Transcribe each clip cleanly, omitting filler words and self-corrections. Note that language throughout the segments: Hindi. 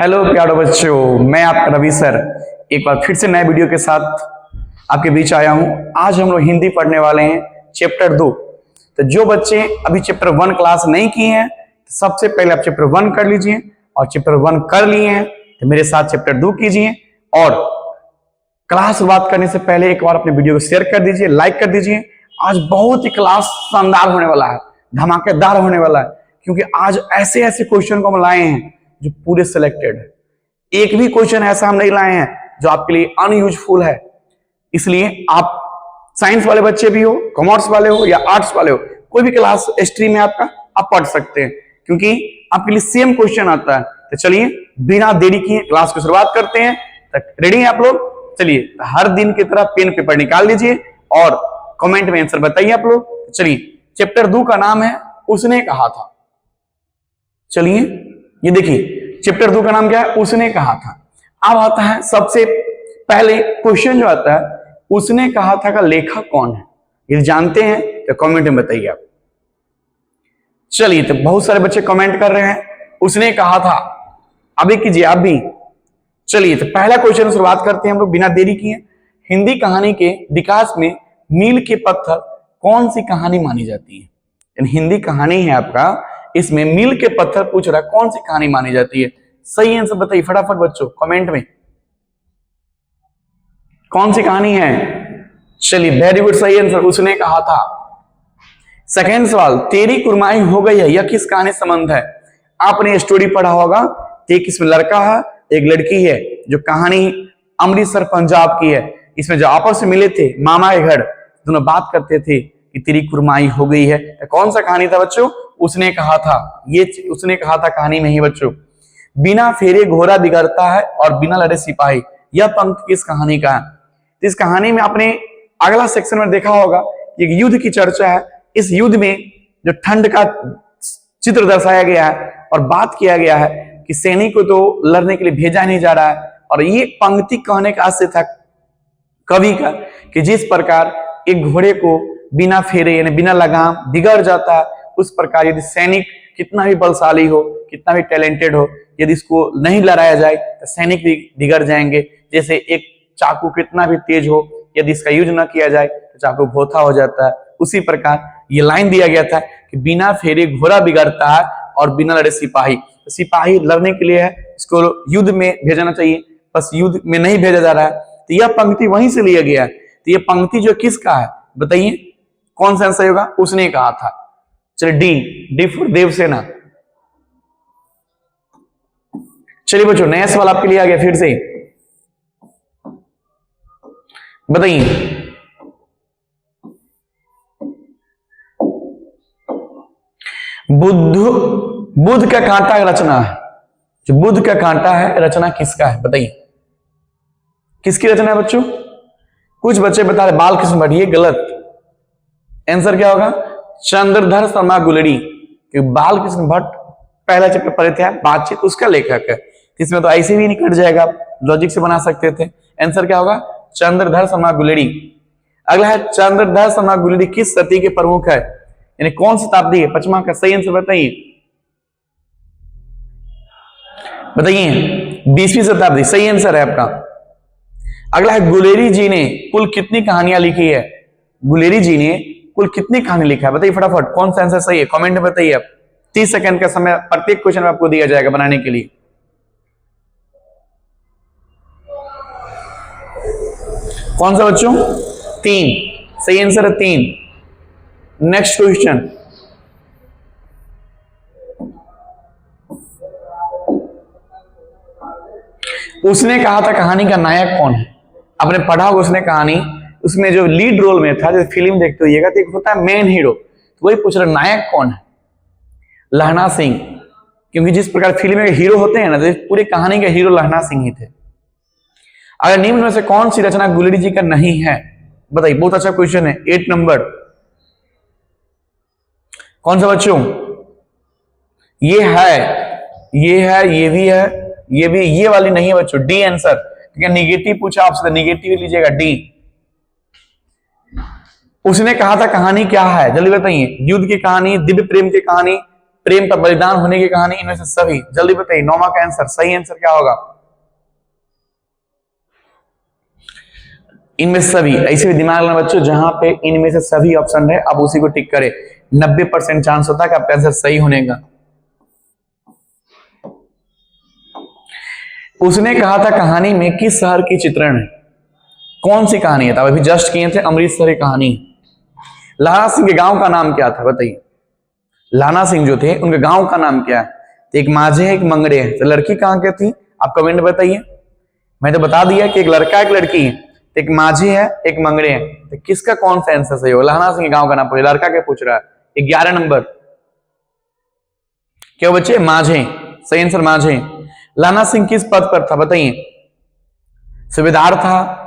हेलो प्यारे बच्चों, मैं आपका रवि सर एक बार फिर से नए वीडियो के साथ आपके बीच आया हूं। आज हम लोग हिंदी पढ़ने वाले हैं चैप्टर 2। तो जो बच्चे अभी चैप्टर 1 क्लास नहीं किए हैं तो सबसे पहले आप चैप्टर 1 कर लीजिए, और चैप्टर 1 कर लिए हैं तो मेरे साथ चैप्टर 2 कीजिए। और क्लास शुरुआत करने से पहले एक बार अपने वीडियो को शेयर कर दीजिए, लाइक कर दीजिए। आज बहुत ही क्लास शानदार होने वाला है, धमाकेदार होने वाला है, क्योंकि आज ऐसे ऐसे क्वेश्चन को हम लाए हैं जो पूरे सिलेक्टेड है। एक भी क्वेश्चन ऐसा हम नहीं लाए हैं जो आपके लिए अनयूजफुल है। इसलिए आप साइंस वाले बच्चे भी हो, कॉमर्स वाले हो या आर्ट्स वाले हो, कोई भी क्लास स्ट्रीम में आपका आप पढ़ सकते हैं, क्योंकि आपके लिए सेम क्वेश्चन आता है। तो चलिए बिना देरी किए क्लास की शुरुआत करते हैं। रेडी हैं आप लोग? चलिए हर दिन की तरह पेन पेपर निकाल लीजिए और कमेंट में आंसर बताइए आप लोग। चलिए चैप्टर 2 का नाम है उसने कहा था। चलिए ये देखिए चैप्टर 2 का नाम क्या है? उसने कहा था। अब आता है सबसे पहले क्वेश्चन जो आता है, उसने कहा था का लेखक कौन है? ये जानते हैं तो कमेंट में बताइए आप। चलिए तो बहुत सारे बच्चे कमेंट कर रहे हैं उसने कहा था। अभी कीजिए आप भी। चलिए तो पहला क्वेश्चन शुरुआत करते हैं हम लोग बिना देरी किए। हिंदी कहानी के विकास में मील के पत्थर कौन सी कहानी मानी जाती है? हिंदी कहानी है आपका, इसमें मील के पत्थर पूछ रहा है कौन सी कहानी मानी जाती है? सही आंसर बताइए फटाफट बच्चों कमेंट में, कौन सी कहानी है? चलिए वेरी गुड, सही आंसर उसने कहा था। सेकेंड सवाल, तेरी कुरमाई हो गई है, यह किस कहानी संबंध है? आपने स्टोरी पढ़ा होगा। एक इसमें लड़का है एक लड़की है, जो कहानी अमृतसर पंजाब की है। इसमें जो आपस में मिले थे मामा के घर, दोनों बात करते थे कि तेरी कुरमाई हो गई है। तो कौन सा कहानी था बच्चों? उसने कहा था। ये उसने कहा था कहानी में ही बच्चों। बिना फेरे घोड़ा बिगड़ता है और बिना लड़े सिपाही, यह पंक्ति किस कहानी का है? इस कहानी में आपने अगला सेक्शन में देखा होगा कि एक युद्ध की चर्चा है। इस युद्ध में जो ठंड का चित्र दर्शाया गया है और बात किया गया है कि सैनिक को तो लड़ने के लिए भेजा नहीं जा रहा है। और ये पंक्ति कहने का आशय था कवि का कि जिस प्रकार एक घोड़े को बिना फेरे यानी बिना लगाम बिगड़ जाता है, उस प्रकार यदि सैनिक कितना भी बलशाली हो, कितना भी टैलेंटेड हो, यदि इसको नहीं लड़ाया जाए तो सैनिक भी बिगड़ जाएंगे। जैसे एक चाकू कितना भी तेज हो, यदि इसका यूज न किया जाए तो चाकू भोथा हो जाता है। उसी प्रकार ये लाइन दिया गया था कि बिना फेरे घोड़ा बिगड़ता है और बिना लड़े सिपाही। तो सिपाही लड़ने के लिए है, इसको युद्ध में भेजना चाहिए, बस युद्ध में नहीं भेजा जा रहा है। तो यह पंक्ति वहीं से लिया गया है। तो यह पंक्ति जो किसका है बताइए, कौन सा आंसर होगा? उसने कहा था। चलिए डी फॉर देवसेना। चलिए बच्चों नया सवाल आपके लिए आ गया फिर से, बताइए। बुद्ध का कांटा रचना है, जो बुद्ध का कांटा है रचना किसका है बताइए? किसकी रचना है बच्चों? कुछ बच्चे बता रहे बालकृष्ण भट्ट, ये गलत। आंसर क्या होगा? चंद्रधर शर्मा गुलेरी। क्योंकि बालकृष्ण भट्ट पहला चैप्टर पढ़े थे बातचीत, उसका लेखक है। इसमें तो ऐसे भी निकट जाएगा, लॉजिक से बना सकते थे। आंसर क्या होगा? चंद्रधर शर्मा गुलेरी। अगला है चंद्रधर शर्मा गुलेरी किस सदी के प्रमुख है, यानी कौन शताब्दी है? 5वां का सही आंसर बताइए, बताइए। 20वीं शताब्दी सही आंसर है आपका। अगला है गुलेरी जी ने कुल कितनी कहानियां लिखी है? गुलेरी जी ने कुल कितनी कहानी लिखा है बताइए फटाफट, कौन सा आंसर सही है कमेंट में बताइए आप। 30 सेकंड का समय प्रत्येक क्वेश्चन में आपको दिया जाएगा बनाने के लिए। कौन सा बच्चों? 3 सही आंसर है, 3। नेक्स्ट क्वेश्चन, उसने कहा था कहानी का नायक कौन है? आपने पढ़ा होगा उसने कहानी, उसमें जो लीड रोल में था, जैसे फिल्म देखते होइएगा तो एक होता है मेन हीरो, तो वही पूछ रहा नायक कौन है? लहना सिंह। क्योंकि जिस प्रकार फिल्म में हीरो होते हैं ना, तो पूरी कहानी के हीरो लहना सिंह ही थे। अगर निम्न में से कौन सी रचना गुलेरी जी का नहीं है बताइए? बहुत अच्छा क्वेश्चन है। 8 नंबर कौन सा बच्चों? ये है, ये है, ये भी है, ये भी, ये वाली नहीं है बच्चों। D answer. ठीक है, निगेटिव पूछा आपसे तो निगेटिव लीजिएगा, डी। उसने कहा था कहानी क्या है जल्दी बताइए? युद्ध की कहानी, दिव्य प्रेम की कहानी, प्रेम पर बलिदान होने की कहानी, इनमें से सभी। जल्दी बताइए 9वां का आंसर, सही आंसर क्या होगा? इनमें सभी। ऐसे भी दिमाग लगाना बच्चों, जहां पे इनमें से सभी ऑप्शन है आप उसी को टिक करें। 90% चांस होता है कि आपका आंसर सही होने का। उसने कहा था कहानी में किस शहर की चित्रण है? कौन सी कहानी है? अभी जस्ट किए थे, अमृतसर की कहानी। लाना सिंह के गांव का नाम क्या था बताइए? लाना सिंह जो थे उनके गांव का नाम क्या है? तो एक माझे है, एक मंगरे है। तो लड़की कहां की थी आप कमेंट में बताइए। मैं तो बता दिया कि एक लड़का एक लड़की है, एक माझी है एक मंगरे है। तो किसका कौन सा आंसर सही होगा? लाना सिंह गांव का नाम पूछे, लड़का क्या पूछ रहा है? 11 नंबर। क्या बच्चे? माझे, सही आंसर माझे। लाना सिंह किस पद पर था बताइए? सूबेदार था,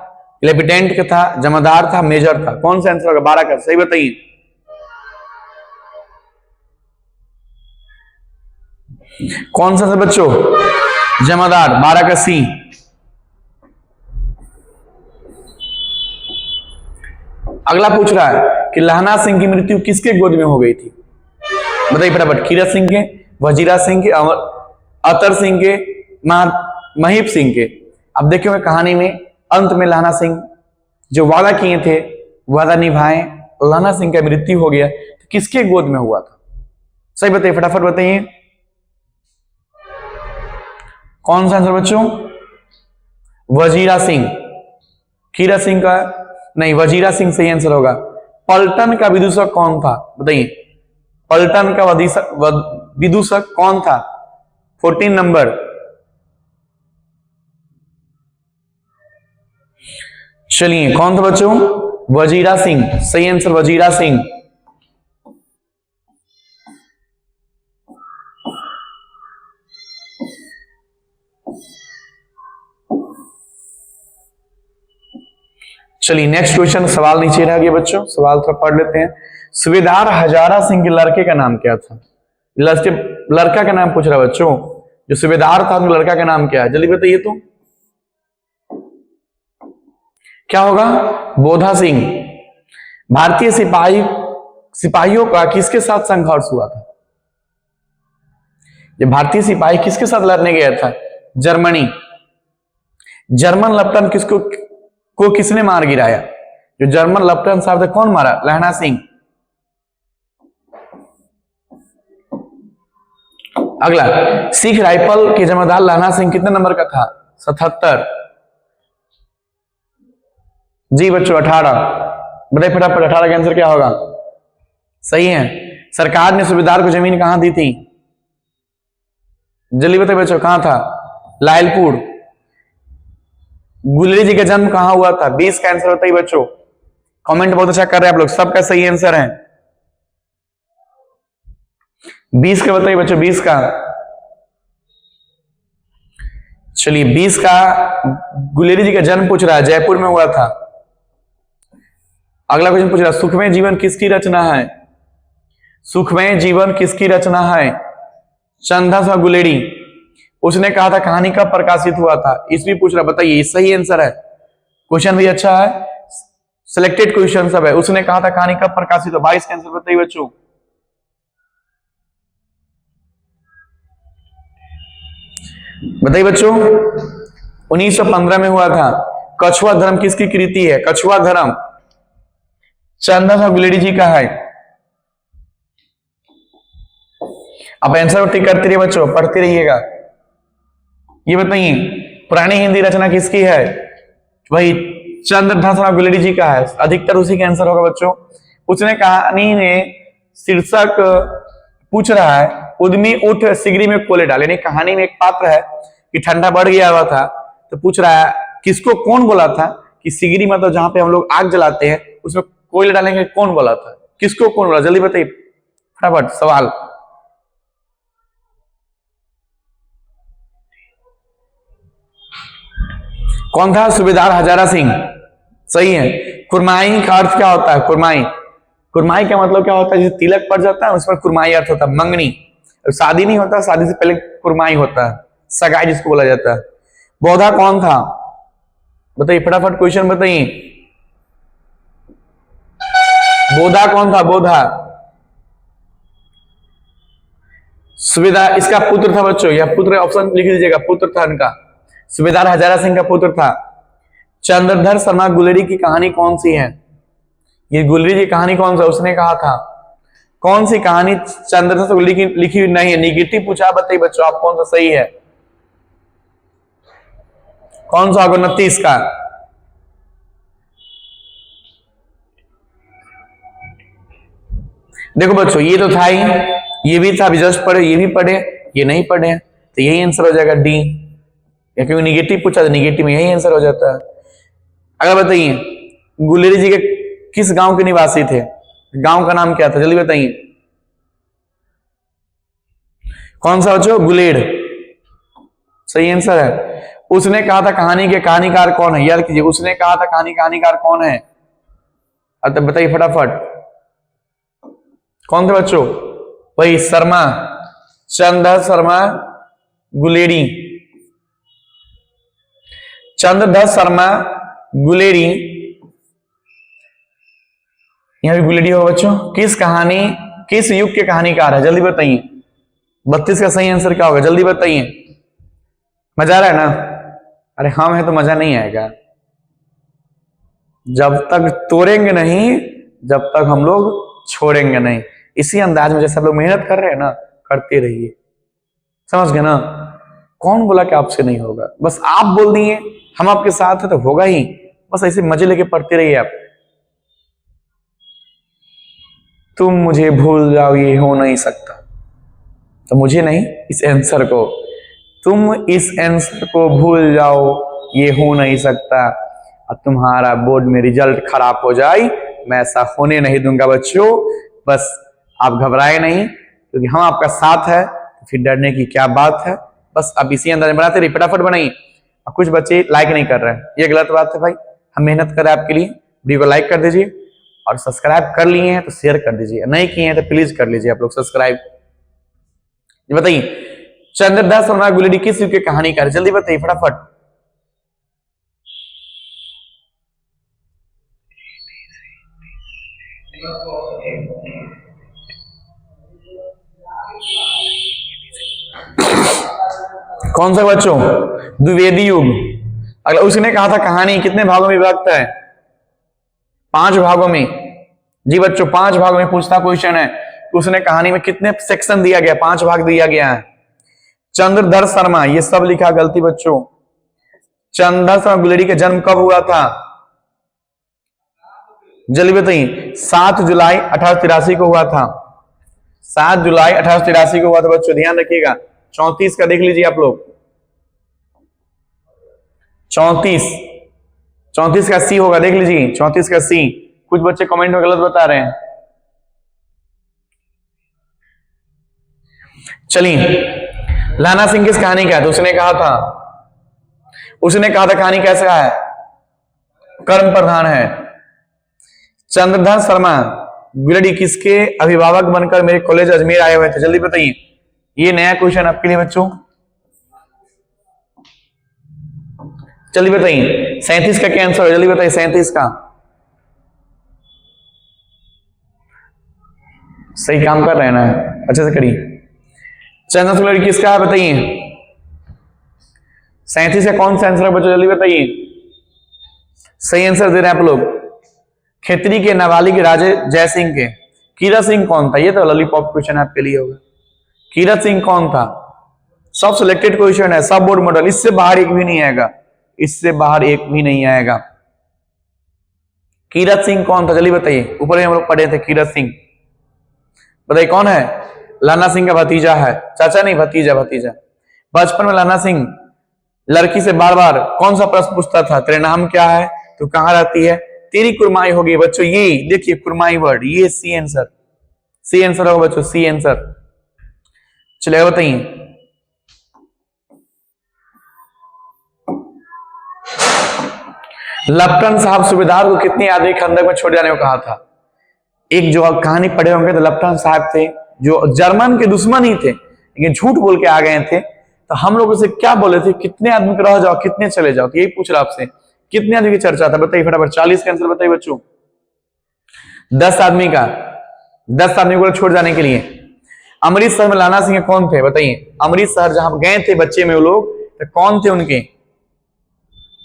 लेफ्टिनेंट का था, जमादार था, मेजर था? कौन सा आंसर होगा 12 का? सही बताइए। कौन सा बच्चों? जमादार, 12 का सी। अगला पूछ रहा है कि लहना सिंह की मृत्यु किसके गोद में हो गई थी? बताइए फटाफट। कीरत सिंह के, वजीरा सिंह के, अतर सिंह के, महीप सिंह के? अब देखिए कहानी में अंत में लहना सिंह जो वादा किए थे वादा निभाए, लहना सिंह का मृत्यु हो गया। तो किसके गोद में हुआ था? सही बताइए, फटाफट बताइए। कौन सा आंसर बच्चों? वजीरा सिंह। कीरत सिंह का नहीं, वजीरा सिंह सही आंसर होगा। पलटन का विदूषक कौन था बताइए? पलटन का विदूषक कौन था? 14 नंबर। चलिए कौन था बच्चों? वजीरा सिंह, सही आंसर वजीरा सिंह। चलिए नेक्स्ट क्वेश्चन, सवाल नीचे रह गया बच्चों, सवाल थोड़ा पढ़ लेते हैं। सूबेदार हजारा सिंह के लड़के का नाम क्या था? लड़का का नाम पूछ रहा है बच्चों। जो सूबेदार था उनके लड़का का नाम क्या है? जल्दी बताइए तो क्या होगा? बोधा सिंह। भारतीय सिपाहियों का किसके साथ संघर्ष हुआ था? ये भारतीय सिपाही किसके साथ लड़ने गया था? जर्मनी। जर्मन लेफ्टिनेंट को किसने मार गिराया? जो जर्मन लेफ्टिनेंट साहब थे कौन मारा? लहना सिंह। अगला, सिख राइफल के जमादार लहना सिंह कितने नंबर का था? 77। जी बच्चों 18। बताइए फटाफट 18 का आंसर क्या होगा? सही है। सरकार ने सूबेदार को जमीन कहां दी थी? जल्दी बताइए बच्चों, कहां था? लायलपुर। गुलेरी जी का जन्म कहां हुआ था? 20 का आंसर बताइए बच्चों। कमेंट बहुत अच्छा कर रहे हैं आप लोग, सबका सही आंसर है। 20 का बताइए बच्चों, 20 का। चलिए 20 का गुलेरी जी का जन्म पूछ रहा है, जयपुर में हुआ था। अगला क्वेश्चन पूछ रहा है, सुखमय जीवन किसकी रचना है? सुखमय जीवन किसकी रचना है? चंदा गुलेरी। उसने कहा था कहानी कब प्रकाशित हुआ था? ईस्वी पूछ रहा, बताइए। सही आंसर है। क्वेश्चन भी अच्छा है, सिलेक्टेड क्वेश्चन सब है। उसने कहा था कहानी कब प्रकाशित हुआ? 22 का आंसर बताइए बच्चों। बताइए बच्चों। 1915 में हुआ था। कछुआ धर्म किसकी कृति है? कछुआ धर्म चंदा गुलेरी जी का है। आप आंसर टिक करते रहिए बच्चों, पढ़ते रहिएगा। ये बताइए पुरानी हिंदी रचना किसकी है? वही चंद्रधर गुलेरी जी का है। अधिकतर उसी का आंसर होगा बच्चों। उसने कहानी में शीर्षक पूछ रहा है, उद्यमी उठ सिगरी में कोयले डाले। यानी कहानी में एक पात्र है कि ठंडा बढ़ गया हुआ था, तो पूछ रहा है किसको कौन बोला था कि सिगरी मतलब जहां पे हम लोग आग जलाते हैं उसमें कोयले डालेंगे, कौन बोला था? किसको कौन बोला? जल्दी बताइए फटाफट सवाल। कौन था? सूबेदार हजारा सिंह। सही है। कुरमाई का अर्थ क्या होता है? कुरमाई, कुरमाई का मतलब क्या होता है? जैसे तिलक पड़ जाता है उस पर कुरमाई अर्थ होता है, मंगनी। शादी नहीं होता, शादी से पहले कुरमाई होता है, सगाई जिसको बोला जाता है। बोधा कौन था? बताइए फटाफट क्वेश्चन बताइए। बोधा कौन था? बोधा सुबेदार इसका पुत्र था बच्चों, यह पुत्र ऑप्शन लिख दीजिएगा, पुत्र था इनका। सुबेदार हजारा सिंह का पुत्र था। चंद्रधर शर्मा गुलेरी की कहानी कौन सी है? ये गुलेरी की कहानी कौन सा उसने कहा था? कौन सी कहानी चंद्रधर गुलेरी की लिखी हुई नहीं है? निगेटिव पूछा, बताइए बच्चों आप कौन सा सही है, कौन सा होगा 29 का? देखो बच्चों ये तो था ही, ये भी था, जस्ट पढ़े, ये भी पढ़े, ये नहीं पढ़े, तो यही आंसर हो जाएगा डी। या क्योंकि निगेटिव पूछा तो निगेटिव में यही आंसर हो जाता है। अगर बताइए गुलेरी जी के किस गांव के निवासी थे? गांव का नाम क्या था, जल्दी बताइए। कौन सा बच्चों? गुलेड़, सही आंसर है। उसने कहा था कहानी के कहानीकार कौन है? याद कीजिए, उसने कहा था कहानीकार कौन है? अब बताइए फटाफट, कौन थे बच्चों? वही शर्मा, चंद्रधर शर्मा गुलेरी। चंद्रधर शर्मा गुलेरी, यहां भी गुलेरी होगा बच्चों। किस युग के कहानीकार है, जल्दी बताइए। 32 का सही आंसर क्या होगा, जल्दी बताइए। मजा आ रहा है ना? अरे हम है तो मजा नहीं आएगा, जब तक तोड़ेंगे नहीं, जब तक हम लोग छोड़ेंगे नहीं। इसी अंदाज में जैसे आप लोग मेहनत कर रहे हैं ना, करते रहिए, समझ गए ना? कौन बोला कि आपसे नहीं होगा? बस आप बोल दिए हम आपके साथ है तो होगा ही, बस ऐसे मजे लेके पढ़ते रहिए आप। तुम मुझे भूल जाओ ये हो नहीं सकता, तो मुझे नहीं, इस आंसर को, तुम इस आंसर को भूल जाओ ये हो नहीं सकता, और तुम्हारा बोर्ड में रिजल्ट खराब हो जाए, मैं ऐसा होने नहीं दूंगा बच्चों। बस आप घबराए नहीं, क्योंकि हम आपका साथ है, तो फिर डरने की क्या बात है। बस आप इसी अंदाज में बनाते रहिए, फटाफट बनाइए। और कुछ बच्चे लाइक नहीं कर रहे हैं, ये गलत बात है भाई। हम मेहनत कर रहे हैं आपके लिए, वीडियो को लाइक कर दीजिए, और सब्सक्राइब कर लिए हैं तो शेयर कर दीजिए, नहीं किए हैं तो प्लीज कर लीजिए आप लोग सब्सक्राइब। बताइए चंद्रधर शर्मा गुलेरी किस युग के कहानीकार? जल्दी बताइए फटाफट। कौन सा बच्चों? द्विवेदी युग। अगला उसने कहा था कहानी कितने भागों में विभक्त है? 5 भागों में। जी बच्चों 5 भागों में पूछता क्वेश्चन है, तो उसने कहानी में कितने सेक्शन दिया गया? 5 भाग दिया गया है। चंद्रधर शर्मा, ये सब लिखा गलती बच्चों। चंद्रधर शर्मा गुलेरी का जन्म कब हुआ था? जल्दी बताइए। 7 जुलाई 1883 को हुआ था। 7 जुलाई 1883 को हुआ था बच्चों, ध्यान रखिएगा। 34 का देख लीजिए आप लोग, 34 का सी होगा, देख लीजिए 34 का सी। कुछ बच्चे कमेंट में गलत बता रहे हैं। चलिए लाना सिंह किस कहानी का है? तो उसने कहा था कहानी कैसा है? कर्म प्रधान है। चंद्रधर शर्मा गुलेरी किसके अभिभावक बनकर मेरे कॉलेज अजमेर आए हुए थे? जल्दी बताइए, ये नया क्वेश्चन आपके लिए बच्चों, जल्दी बताइए। 37 का क्या आंसर है? जल्दी बताइए 37 का। सही काम कर रहे हैं ना, अच्छे से करिए। चंद्रधर गुलेरी किसका है बताइए? 37 का कौन सा आंसर है बच्चों? जल्दी बताइए। सही आंसर दे रहे हैं आप लोग। खेतरी के नाबालिग राजे जय सिंह के। कीरत सिंह कौन था? ये तो लॉलीपॉप क्वेश्चन आपके लिए होगा। कीरत सिंह कौन था? सब सिलेक्टेड क्वेश्चन है, सब बोर्ड मॉडल, इससे बाहर एक भी नहीं आएगा, इससे बाहर एक भी नहीं आएगा। कीरत सिंह कौन था? जल्दी बताइए। ऊपर हम लोग पढ़े थे कीरत सिंह, बताइए कौन है? लाना सिंह का भतीजा है, चाचा नहीं भतीजा। बचपन में लाना सिंह लड़की से बार बार कौन सा प्रश्न पूछता था? तेरा नाम क्या है, तू कहां रहती है, तेरी कुरमाई होगी। बच्चों ये देखिए कुरमाई वर्ड, ये सी आंसर होगा बच्चों, सी आंसर। चलिए बताइए। लप्टन साहब सूबेदार को कितनी आदमी खंदक में छोड़ जाने को कहा था? एक जो कहानी पढ़े होंगे तो लप्टन साहब थे जो जर्मन के दुश्मन ही थे, लेकिन झूठ बोल के आ गए थे। तो हम लोग उसे क्या बोले थे? कितने आदमी को रह जाओ, कितने चले जाओ। तो यही पूछ रहा आपसे, कितने आदमी की चर्चा था? बताइए फटाफट। 40 का आंसर बताइए बच्चों। 10 आदमी का, 10 आदमी को छोड़ जाने के लिए। अमृतसर में लाना सिंह कौन थे बताइए? अमृतसर जहां गए थे बच्चे में वो लोग, तो कौन थे उनके?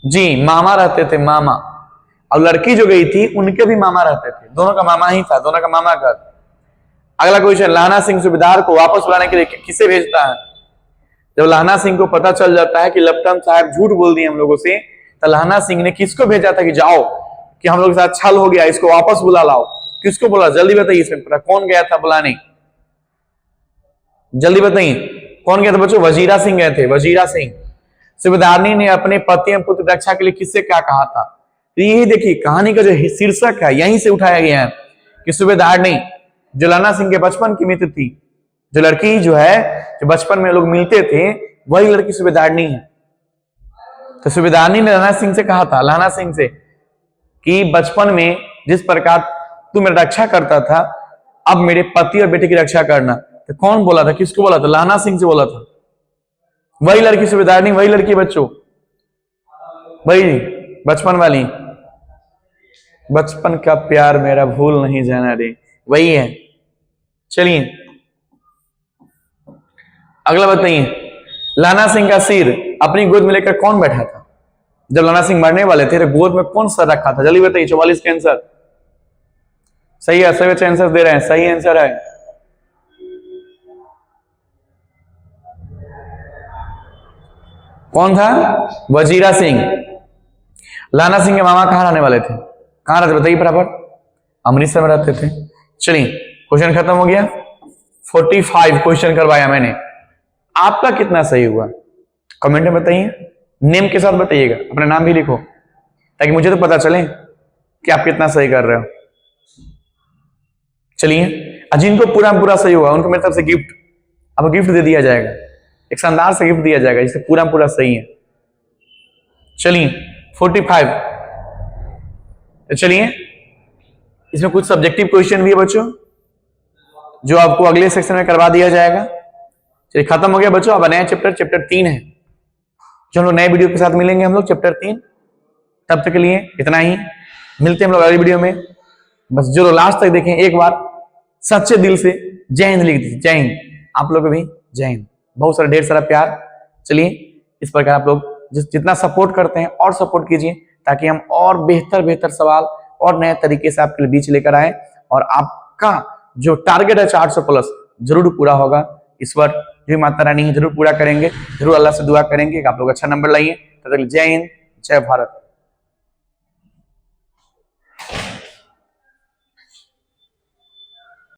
जी मामा रहते थे, मामा। और लड़की जो गई थी उनके भी मामा रहते थे, दोनों का मामा ही था, दोनों का मामा का। अगला क्वेश्चन, लाना सिंह सूबेदार को वापस बुलाने के लिए किसे भेजता है? जब लाना सिंह को पता चल जाता है कि लपटन साहब झूठ बोल दिए हम लोगों से, तो लाना सिंह ने किसको भेजा था कि जाओ कि हम लोग के साथ छल हो गया, इसको वापस बुला लाओ? किसको बोला? जल्दी बताइए, इसमें कौन गया था बुलाने? जल्दी बताइए कौन गया था बच्चों? वजीरा सिंह गए थे, वजीरा सिंह। सूबेदारनी ने अपने पति एवं पुत्र रक्षा के लिए किससे क्या कहा था? तो यही देखिए कहानी का जो शीर्षक है यहीं से उठाया गया है कि सूबेदारनी जो लाना सिंह के बचपन की मित्र थी, जो लड़की जो है जो बचपन में लोग मिलते थे, वही लड़की सूबेदारनी है। तो सूबेदारनी ने लाना सिंह से कहा था, लाना सिंह से, कि बचपन में जिस प्रकार तू मेरी रक्षा करता था, अब मेरे पति और बेटे की रक्षा करना। तो कौन बोला था? किसको बोला था? लाना सिंह से बोला था। वही लड़की सूबेदारनी, वही लड़की बच्चों, वही बचपन वाली, बचपन का प्यार मेरा भूल नहीं जाना रे, वही है। चलिए अगला बताइए, लाना सिंह का सिर अपनी गोद में लेकर कौन बैठा था? जब लाना सिंह मरने वाले थे तो गोद में कौन सर रखा था? जल्दी बताइए। 44 का आंसर सही है, सभी बच्चे आंसर दे रहे हैं, सही आंसर है। कौन था? वजीरा सिंह। लाना सिंह के मामा कहां रहने वाले थे? कहां रहते बताइए फटाफट? अमृतसर में रहते थे। चलिए क्वेश्चन खत्म हो गया। 45 क्वेश्चन करवाया मैंने। आपका कितना सही हुआ कमेंट में बताइए, नेम के साथ बताइएगा, अपना नाम भी लिखो ताकि मुझे तो पता चले कि आप कितना सही कर रहे हो। चलिए जिनको पूरा सही हुआ उनको मेरी तरफ से गिफ्ट, अब गिफ्ट दे दिया जाएगा, एक शानदार से गिफ्ट दिया जाएगा जिससे पूरा सही है। चलिए 45। चलिए इसमें कुछ सब्जेक्टिव क्वेश्चन भी है बच्चों जो आपको अगले सेक्शन में करवा दिया जाएगा। चलिए खत्म हो गया बच्चों। अब नया चैप्टर 3 है जो हम लोग नए वीडियो के साथ मिलेंगे, हम लोग चैप्टर 3। तब तक के लिए इतना ही, मिलते हैं हम लोग अगली वीडियो में। बस जो लोग लास्ट तक देखें एक बार सच्चे दिल से जय हिंद लिख दीजिए। जय हिंद। आप लोग भी जय हिंद, बहुत सारा ढेर सारा प्यार। चलिए इस प्रकार आप लोग जितना सपोर्ट करते हैं और सपोर्ट कीजिए ताकि हम और बेहतर सवाल और नए तरीके से आपके बीच लेकर आए और आपका जो टारगेट है 400 प्लस जरूर पूरा होगा। ईश्वर जो माता रानी है जरूर पूरा करेंगे, जरूर अल्लाह से दुआ करेंगे कि आप लोग अच्छा नंबर लाइए। तब तक जय हिंद, जय भारत।